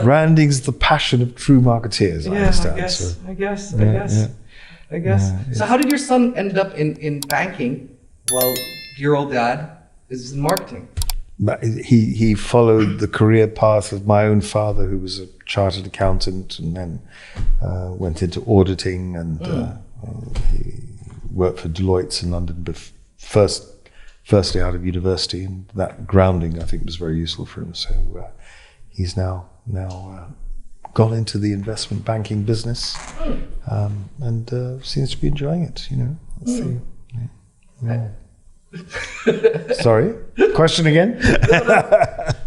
Branding's the passion of true marketeers, I understand. I guess. So how did your son end up in banking while your old dad is in marketing? But he followed the career path of my own father, who was a chartered accountant, and then went into auditing, and he worked for Deloitte in London, but firstly out of university, and that grounding I think was very useful for him. So he's now gone into the investment banking business, and seems to be enjoying it. Let's see. Yeah. Sorry, question again?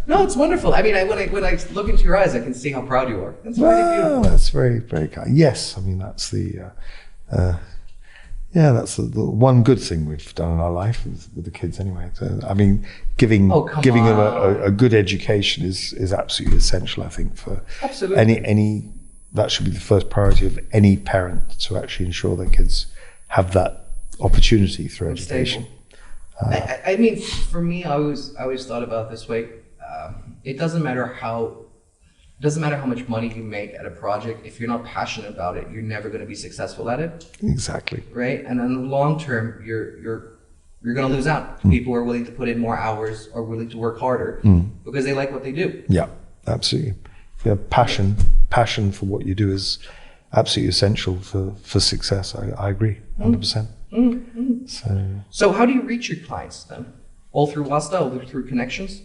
No, it's wonderful. I mean, when I look into your eyes, I can see how proud you are. That's very beautiful. That's very, very kind. Yes, I mean that's the that's the one good thing we've done in our life with the kids anyway. So, I mean, giving them a good education is absolutely essential, I think, for any that should be the first priority of any parent, to actually ensure their kids have that opportunity through education. I mean, for me, I always thought about it this way. It doesn't matter how much money you make at a project. If you're not passionate about it, you're never going to be successful at it. Exactly. Right, and in the long term, you're going to lose out. People who are willing to put in more hours, or willing to work harder because they like what they do. Yeah, absolutely. Yeah, passion for what you do is absolutely essential for success. I agree, 100%. So how do you reach your clients then? All through Wasta, all through connections?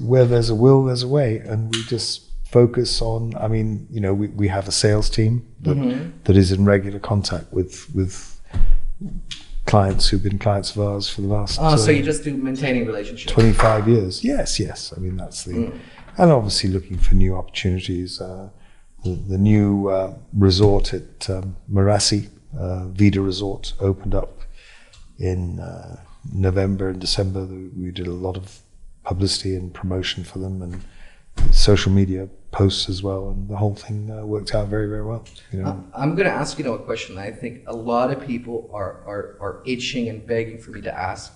Where there's a will, there's a way, and we just focus on. I mean, we have a sales team that is in regular contact with clients who've been clients of ours for the last. So you just do maintaining relationships. 25 years. Yes. I mean, that's the, and obviously looking for new opportunities. The new resort at Marassi, Vida Resort, opened up in November and December. We did a lot of publicity and promotion for them, and social media posts as well, and the whole thing worked out very, very well. I'm going to ask a question that I think a lot of people are itching and begging for me to ask,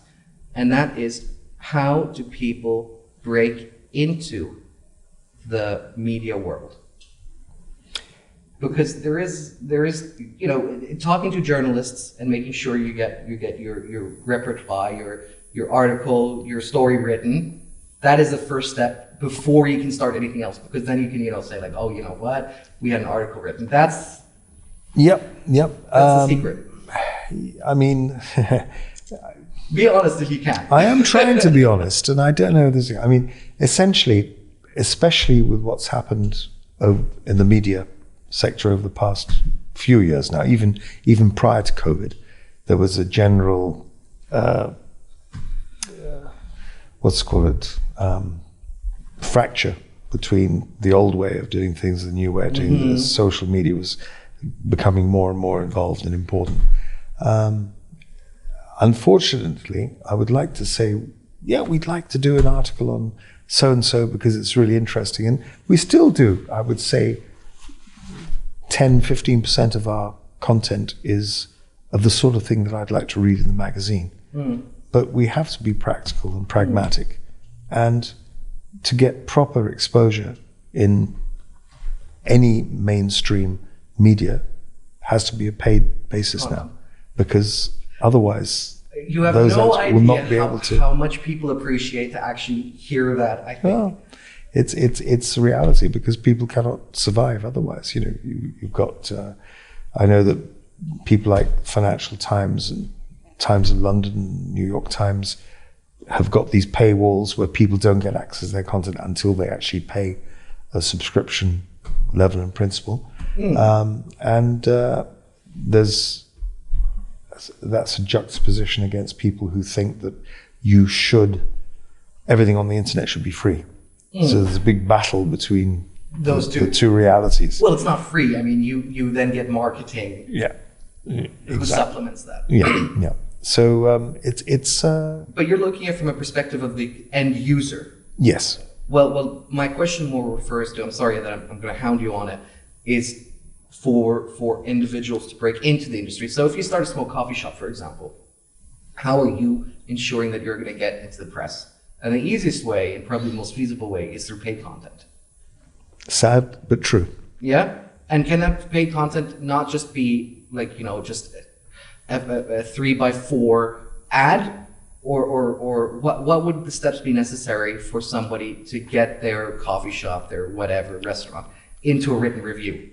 and that is, how do people break into the media world? Because there is talking to journalists and making sure you get your repertoire, your article, your story written. That is the first step before you can start anything else. Because then you can say like, oh, you know what, we had an article written. That's That's the secret. I mean, be honest if you can. I am trying to be honest, and I don't know this. I mean, essentially, especially with what's happened in the media sector over the past few years now, even prior to COVID, there was a general fracture between the old way of doing things and the new way of doing things. Social media was becoming more and more involved and important. Unfortunately, I would like to say, we'd like to do an article on so-and-so because it's really interesting, and we still do. I would say 10-15% of our content is of the sort of thing that I'd like to read in the magazine. But we have to be practical and pragmatic, and to get proper exposure in any mainstream media has to be a paid basis now, because otherwise you have those no ads will not be idea able to. how much people appreciate to actually hear that, I think. Well, it's a reality, because people cannot survive otherwise. You've got I know that people like Financial Times and Times of London, New York Times have got these paywalls where people don't get access to their content until they actually pay a subscription level and principle. That's a juxtaposition against people who think that everything on the internet should be free. So there's a big battle between those the two realities. Well, it's not free. I mean, you then get marketing. Yeah. Who supplements that? Yeah. So it's. But you're looking at it from a perspective of the end user. Yes. Well, my question more refers to. I'm sorry that I'm going to hound you on it. Is for individuals to break into the industry. So if you start a small coffee shop, for example, how are you ensuring that you're going to get into the press And the easiest way, and probably the most feasible way, is through paid content. Sad, but true. Yeah? And can that paid content not just be like, just a 3x4 ad? Or what would the steps be necessary for somebody to get their coffee shop, their whatever restaurant, into a written review?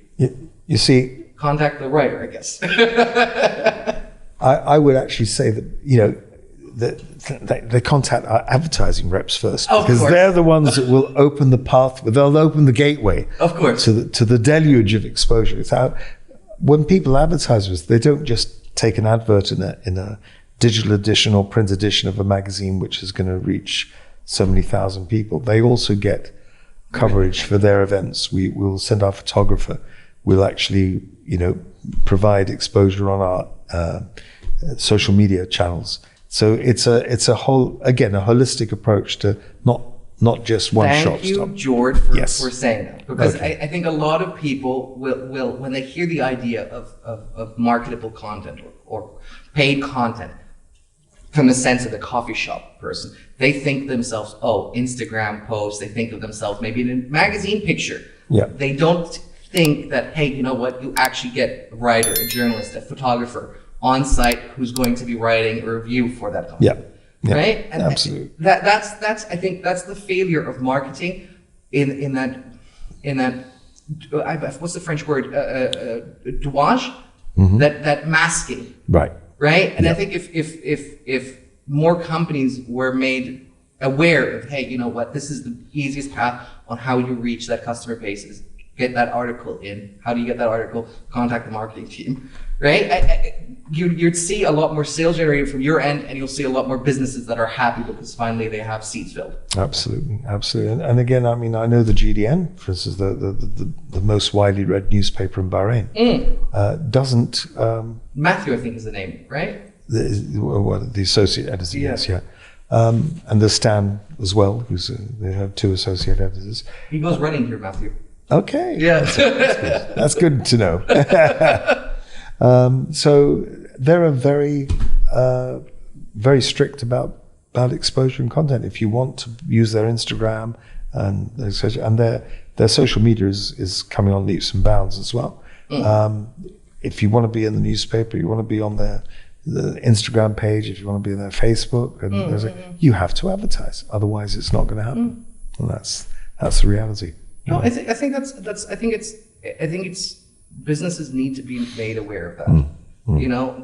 You see, contact the writer, I guess. I would actually say that they contact our advertising reps first, because they're the ones that will open the path. They'll open the gateway, of course, to the deluge of exposure. When people advertise with us, they don't just take an advert in a digital edition or print edition of a magazine which is going to reach so many thousand people. They also get coverage for their events. We'll send our photographer. We'll actually, provide exposure on our social media channels. So it's a holistic approach to not just one shop stop. Thank you, George, for saying that, because I think a lot of people will when they hear the idea of marketable content or paid content, from the sense of the coffee shop person, they think themselves, Instagram posts. They think of themselves maybe in a magazine picture. Yeah. They don't think that, hey, you know what? You actually get a writer, a journalist, a photographer on site who's going to be writing a review for that content. Yeah. Right? And absolutely. That's I think that's the failure of marketing in that what's the French word? Douage? That masking. Right. Right? And I think if more companies were made aware of, hey, you know what, this is the easiest path on how you reach that customer base is get that article in. How do you get that article? Contact the marketing team, right? You'd see a lot more sales generated from your end, and you'll see a lot more businesses that are happy because finally they have seats filled. Absolutely. And again, I mean, I know the GDN, for instance, the most widely read newspaper in Bahrain, doesn't. Matthew, I think, is the name, right? The associate editor, yes, yeah. And there's Stan as well, they have two associate editors. He goes running here, Matthew. Okay. Yeah. That's good to know. So they're very strict about exposure and content. If you want to use their Instagram and their social media is coming on leaps and bounds as well. If you want to be in the newspaper, you want to be on the Instagram page, if you want to be on their Facebook, and you have to advertise. Otherwise, it's not going to happen. And that's the reality. No, I think it's businesses need to be made aware of that.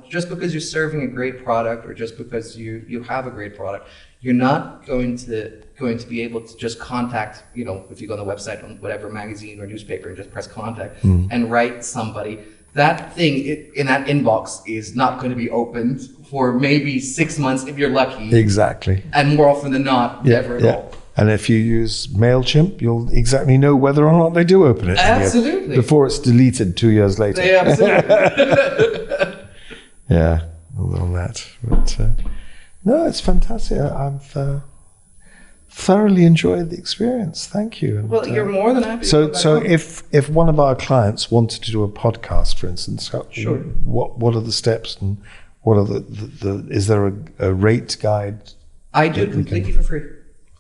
Just because you're serving a great product or just because you have a great product, you're not going to be able to just contact, if you go on the website on whatever magazine or newspaper and just press contact and write somebody. That thing in that inbox is not going to be opened for maybe 6 months if you're lucky. Exactly. And more often than not, never at all. And if you use MailChimp, you'll exactly know whether or not they do open it. Absolutely. Before it's deleted 2 years later. Yeah, absolutely. Yeah, on that. But no, it's fantastic. I've thoroughly enjoyed the experience. Thank you. And, well, you're more than happy. So if one of our clients wanted to do a podcast, for instance, sure. What are the steps and what are is there a rate guide? I do it completely for free.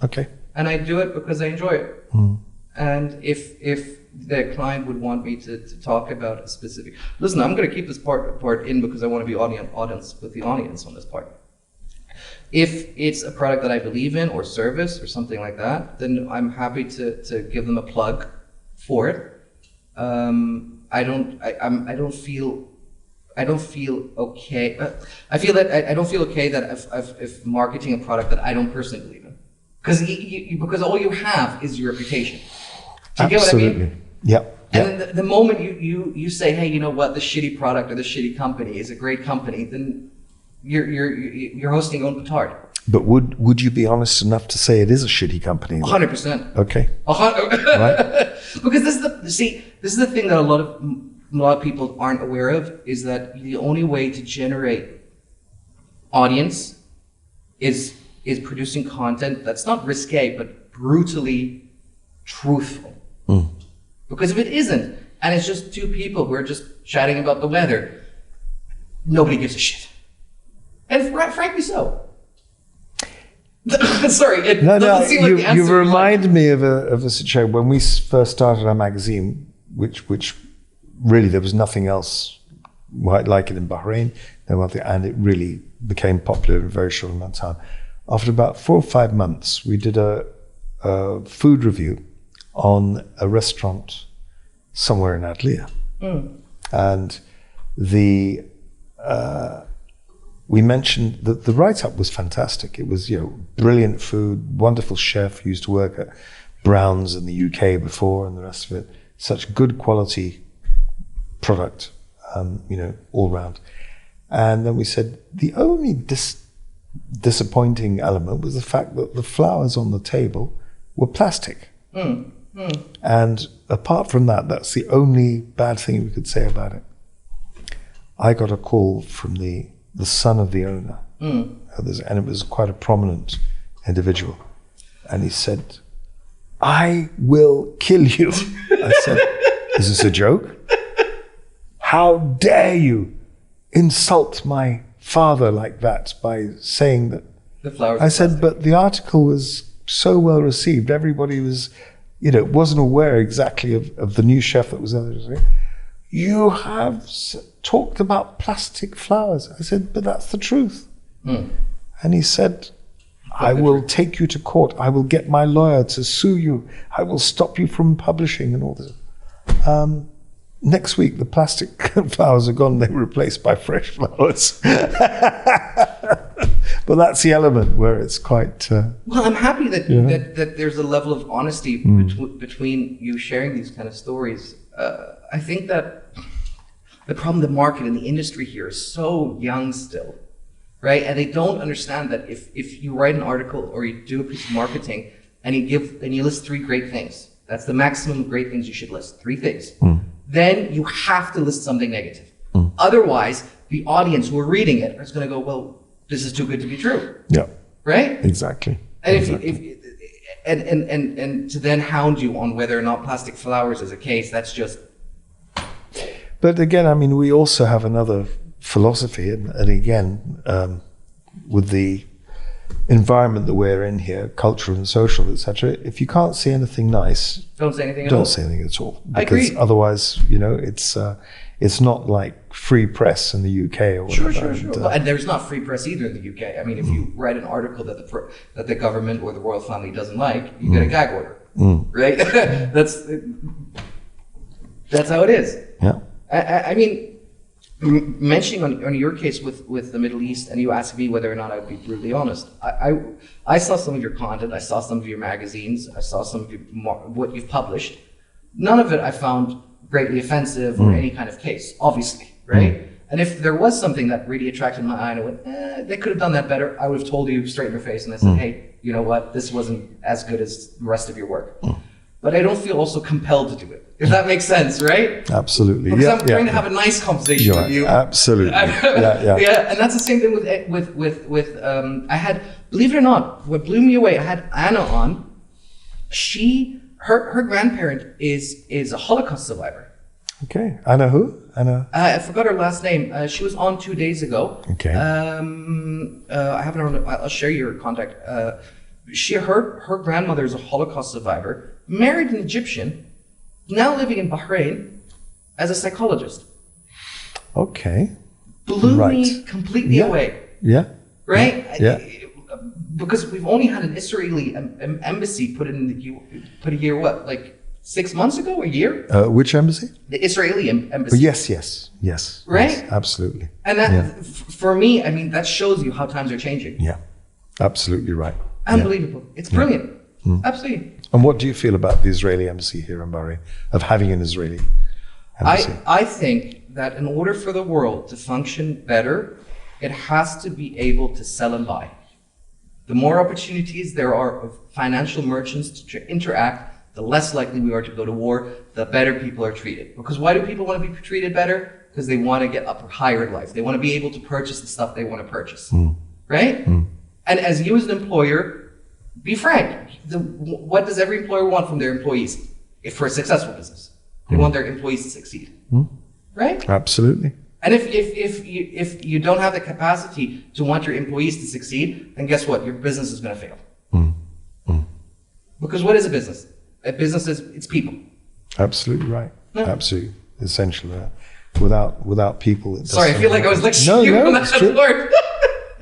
Okay. And I do it because I enjoy it. And if the client would want me to talk about a specific, listen, I'm going to keep this part in because I want to be audience with the audience on this part. If it's a product that I believe in or service or something like that, then I'm happy to give them a plug for it. I don't feel okay. I feel that I don't feel okay that if marketing a product that I don't personally believe in, because all you have is your reputation. Do you get what I mean? Yep. And then the moment you say, hey, you know what, the shitty product or the shitty company is a great company, then you're hosting your own petard. But would you be honest enough to say it is a shitty company? 100%. Okay. Right. Because this is the thing that a lot of people aren't aware of, is that the only way to generate audience is producing content that's not risque but brutally truthful. Because if it isn't, and it's just two people who are just chatting about the weather, nobody gives a shit. And frankly so. Sorry, it No, doesn't seem like the answer. you remind me of a situation when we first started our magazine, which really there was nothing else like it in Bahrain, and it really became popular in a very short amount of time. After about 4 or 5 months, we did a food review on a restaurant somewhere in Adlia, and we mentioned that the write-up was fantastic. It was, brilliant food, wonderful chef who used to work at Brown's in the UK before, and the rest of it. Such good quality product, all round. And then we said the only disappointing element was the fact that the flowers on the table were plastic. And apart from that, that's the only bad thing we could say about it. I got a call from the son of the owner, and it was quite a prominent individual. And he said, "I will kill you." I said, "Is this a joke? How dare you insult my father like that by saying that?" The flowers. I said, "But the article was so well received. Everybody was, wasn't aware exactly of the new chef that was there. You have talked about plastic flowers." I said, "But that's the truth." And he said, "I will take you to court. I will get my lawyer to sue you. I will stop you from publishing," and all this. Next week, the plastic flowers are gone. They were replaced by fresh flowers. But that's the element where it's quite... Well, I'm happy that there's a level of honesty between you sharing these kind of stories. I think that the problem, the market and the industry here is so young still, right? And they don't understand that if you write an article or you do a piece of marketing and you list 3 great things, that's the maximum of great things you should list, 3 things. Then you have to list something negative. Otherwise, the audience who are reading it is going to go, "Well, this is too good to be true." Yeah. Right? Exactly. And exactly. and to then hound you on whether or not plastic flowers is a case, that's just... But again, we also have another philosophy, and again, with the environment that we're in here, cultural and social, etc. If you can't see anything nice, don't say anything. Don't say anything at all. I agree. Otherwise, it's not like free press in the UK or whatever. Sure. And there's not free press either in the UK. If you write an article that the government or the royal family doesn't like, you get a gag order, right? That's how it is. Yeah. Mentioning on your case with the Middle East, and you asked me whether or not I would be brutally honest. I saw some of your content. I saw some of your magazines. I saw some of what you've published. None of it I found greatly offensive or any kind of case, obviously, right? And if there was something that really attracted my eye and I went, they could have done that better, I would have told you straight in your face and I said, "Hey, you know what? This wasn't as good as the rest of your work." But I don't feel also compelled to do it, if that makes sense, right? Absolutely. Because I'm trying to have a nice conversation with you. Absolutely. Yeah, and that's the same thing with I had, believe it or not, what blew me away, I had Anna on. Her grandparent is a Holocaust survivor. Okay. Anna who? Anna? I forgot her last name. She was on 2 days ago. Okay. I have her on, I'll share your contact. Her grandmother is a Holocaust survivor, married an Egyptian, now living in Bahrain as a psychologist. Okay. Blew me completely away. Yeah. Right? Yeah. Because we've only had an Israeli embassy put here, what, like 6 months ago, a year? Which embassy? The Israeli embassy. Oh, yes. Right? Yes, absolutely. And that, for me, that shows you how times are changing. Yeah, absolutely right. Unbelievable. It's brilliant. Absolutely. And what do you feel about the Israeli embassy here in Bahrain, of having an Israeli embassy? I think that in order for the world to function better, it has to be able to sell and buy. The more opportunities there are of financial merchants to interact, the less likely we are to go to war, the better people are treated. Because why do people want to be treated better? Because they want to get up higher in life. They want to be able to purchase the stuff they want to purchase. Right? And as you as an employer, be frank. What does every employer want from their employees? If for a successful business, they want their employees to succeed. Right? Absolutely. And if you don't have the capacity to want your employees to succeed, then guess what? Your business is going to fail. Because what is a business? A business it's people. Absolutely right. Yeah. Absolutely essential. Without people, it Sorry, I feel like I was no, you on it's that true. word.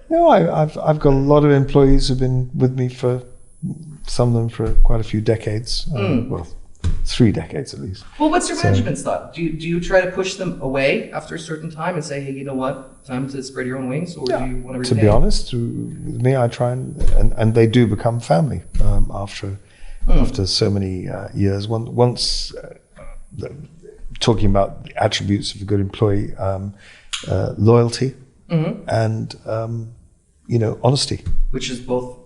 No, I've got a lot of employees who've been with me for some of them for quite a few decades. Well, 3 decades at least. Well, what's your management style? Do you try to push them away after a certain time and say, hey, you know what, time to spread your own wings, or do you want to retain? To be honest, with me, I try and they do become family after so many years. Once talking about the attributes of a good employee, loyalty and honesty, which is both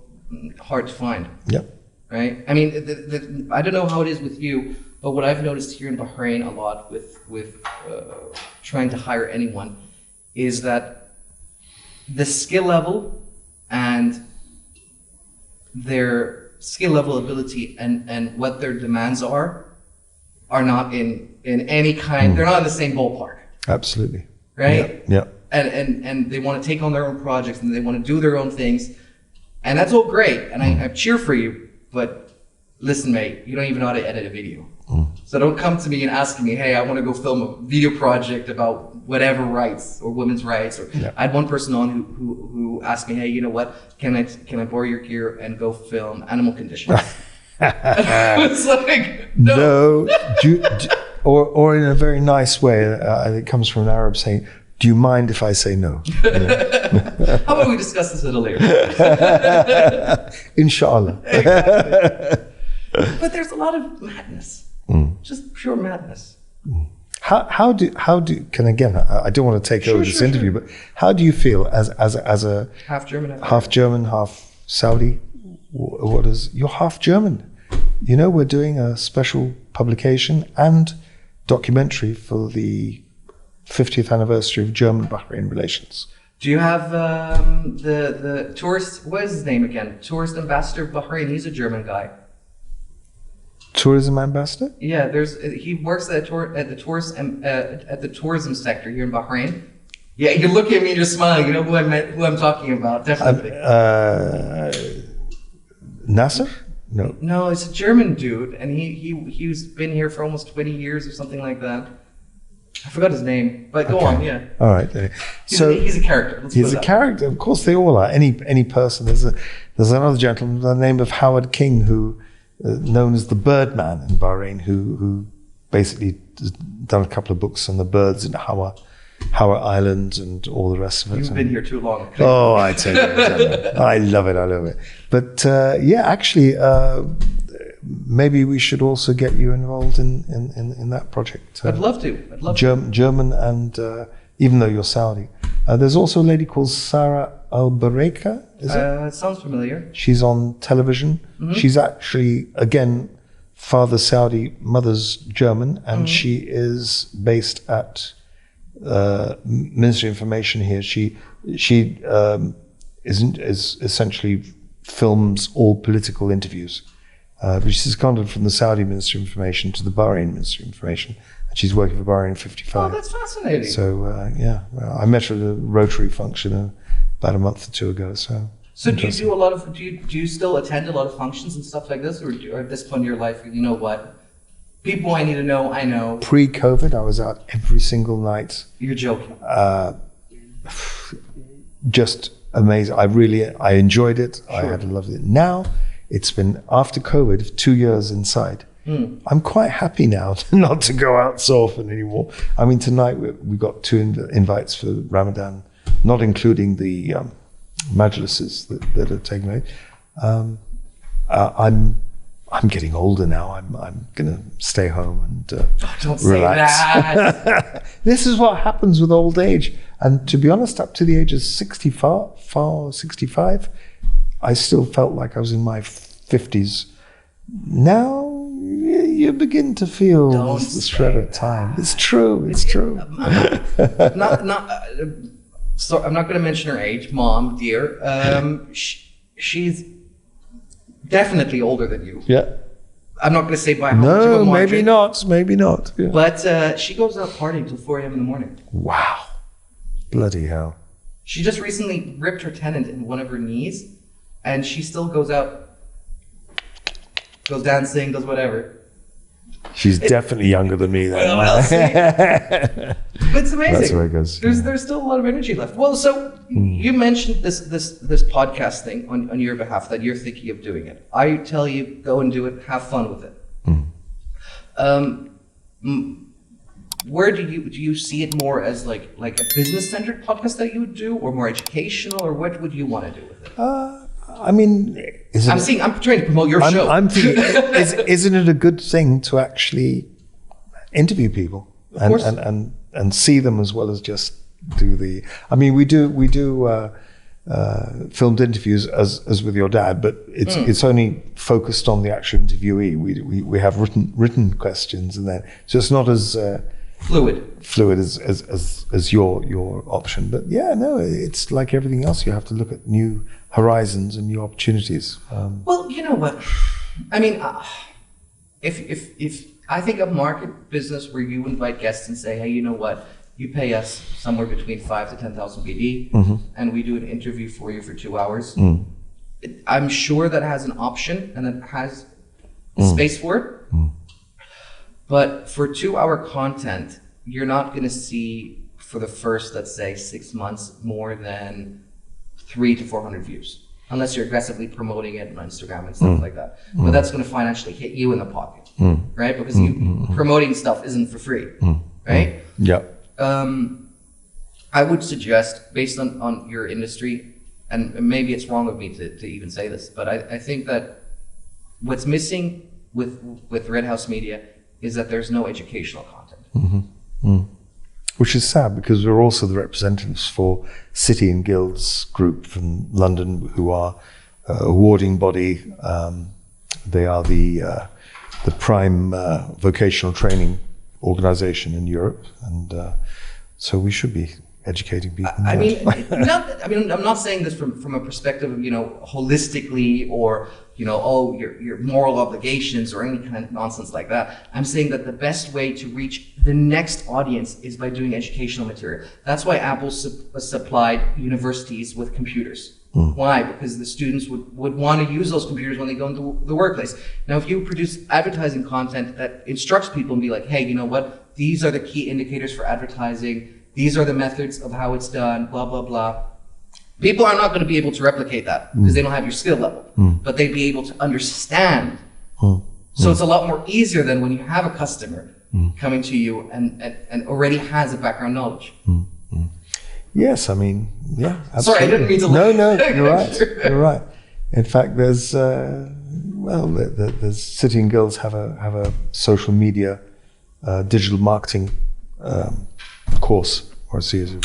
hard to find. Yep. Right. I mean, I don't know how it is with you, but what I've noticed here in Bahrain a lot with trying to hire anyone is that the skill level and their skill level ability and what their demands are not in any kind. They're not in the same ballpark. Absolutely. Right. Yeah. And they want to take on their own projects and they want to do their own things, and that's all great. And I cheer for you. But listen, mate, you don't even know how to edit a video. So don't come to me and ask me, hey, I want to go film a video project about whatever rights or women's rights. Or I had one person on who asked me, hey, you know what? Can I borrow your gear and go film animal conditions? It's like, no. Or in a very nice way, it comes from an Arab saying, do you mind if I say no? How about we discuss this a little later? Inshallah. Exactly. But there's a lot of madness, just pure madness. How do can again? I don't want to take over this interview, but how do you feel as a half German, half Saudi? What is you're half German? We're doing a special publication and documentary for the 50th anniversary of German-Bahrain relations. Do you have the tourist? What is his name again? Tourist ambassador of Bahrain. He's a German guy. Tourism ambassador? Yeah, he works at the tourism sector here in Bahrain. Yeah, you look at me and you're smiling. You know who I'm talking about, definitely. Nasser? No. No, it's a German dude, and he's been here for almost 20 years or something like that. I forgot his name, but go on, yeah. All right. He's a character. He's a character. Of course, they all are. Any person. There's another gentleman by the name of Howard King, who known as the Birdman in Bahrain, who basically has done a couple of books on the birds in Hawa Island and all the rest of it. You've been here too long. Oh, I tell you, I love it. But actually. Maybe we should also get you involved in that project. I'd love to. German and even though you're Saudi. There's also a lady called Sarah Al-Bareka, is it? Sounds familiar. She's on television. She's actually, again, father Saudi, mother's German, and she is based at Ministry of Information here. She is essentially films all political interviews. But she's seconded from the Saudi Ministry of Information to the Bahrain Ministry of Information, and she's working for Bahrain 55. Oh, that's fascinating. So, I met her at a Rotary function about a month or two ago. So do you do a lot of? Do you still attend a lot of functions and stuff like this, or at this point in your life, you know what? People I need to know, I know. Pre-COVID, I was out every single night. You're joking. Just amazing. I enjoyed it. Sure. I had a lovely. Now. It's been, after COVID, 2 years inside. I'm quite happy now not to go out so often anymore. I mean, tonight we got 2 invites for Ramadan, not including the majlises that are taking place. I'm getting older now. I'm going to stay home and don't relax. Say that. This is what happens with old age. And to be honest, up to the age of 65, I still felt like I was in my 50s. Now you begin to feel the shred of time. It's true. I'm not going to mention her age, Mom, dear. She's definitely older than you. Yeah. I'm not going to say by how much of a No, margin. maybe not. Yeah. But she goes out partying till 4 a.m. in the morning. Wow. Bloody hell. She just recently ripped her tendon in one of her knees, and she still goes out, goes dancing, does whatever. She's definitely younger than me then. Well, see. But it's amazing. That's where it goes. There's still a lot of energy left. Well, so you mentioned this podcast thing on your behalf, that you're thinking of doing it. I tell you, go and do it. Have fun with it. Where do you see it more as like a business-centered podcast that you would do, or more educational, or what would you want to do with it? I mean, I'm trying to promote your show. I'm thinking, isn't it a good thing to actually interview people and see them as well as just do the? I mean, we do filmed interviews as with your dad, but it's only focused on the actual interviewee. We have written questions, and then so it's not as fluid as your option. But yeah, no, it's like everything else. You have to look at new horizons and new opportunities. Well, you know what? I mean, if I think of market business where you invite guests and say, hey, you know what? You pay us somewhere between 5,000 to 10,000 BD, and we do an interview for you for 2 hours. I'm sure that has an option and it has space for it. But for 2-hour content, you're not going to see for the first, let's say, 6 months, more than 300 to 400 views, unless you're aggressively promoting it on Instagram and stuff like that. But that's going to financially hit you in the pocket, right? Because promoting stuff isn't for free, right? Yeah. I would suggest, based on your industry, and maybe it's wrong of me to even say this, but I think that what's missing with Red House Media is that there's no educational content. Which is sad, because we're also the representatives for City and Guilds Group from London, who are awarding body. They are the prime vocational training organization in Europe, and so we should be educating people. I'm not saying this from a perspective of, holistically, or your moral obligations or any kind of nonsense like that. I'm saying that the best way to reach the next audience is by doing educational material. That's why Apple supplied universities with computers. Why? Because the students would want to use those computers when they go into the workplace. Now, if you produce advertising content that instructs people and be like, hey, you know what? These are the key indicators for advertising. These are the methods of how it's done, blah, blah, blah. People are not going to be able to replicate that because they don't have your skill level, but they'd be able to understand. So it's a lot more easier than when you have a customer coming to you and already has a background knowledge. Yes, I mean, yeah, absolutely. Sorry, I didn't mean to. No, you're right. You're right. In fact, there's City and Guilds have a social media digital marketing course, or a series of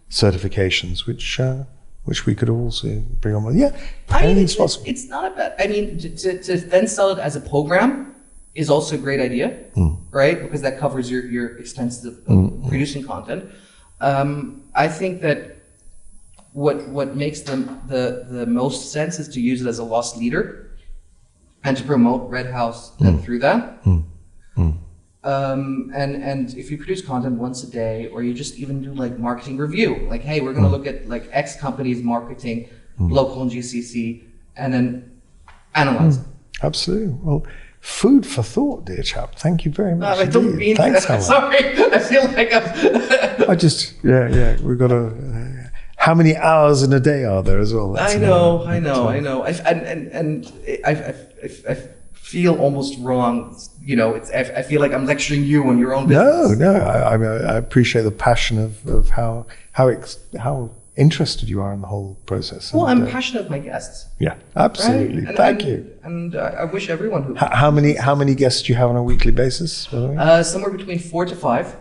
certifications, which we could also bring on. Well, yeah, anything's possible. It's not a bad. I mean, to then sell it as a program is also a great idea, right? Because that covers your expenses of producing content. I think that what makes the most sense is to use it as a lost leader and to promote Red House through that. And if you produce content once a day, or you just even do like marketing review, like, hey, we're going to look at like X companies marketing local and GCC, and then analyze it. Absolutely. Well, food for thought, dear chap. Thank you very much. I don't mean Thanks, that. Sorry, I feel like I'm... we've got to... How many hours in a day are there as well? That's I know. And I feel almost wrong. I feel like I'm lecturing you on your own business. No. I appreciate the passion of how interested you are in the whole process. Well, I'm passionate of my guests. Yeah, absolutely. Right? Thank you. And I wish everyone who... How many guests do you have on a weekly basis, by the way? Somewhere between 4 to 5.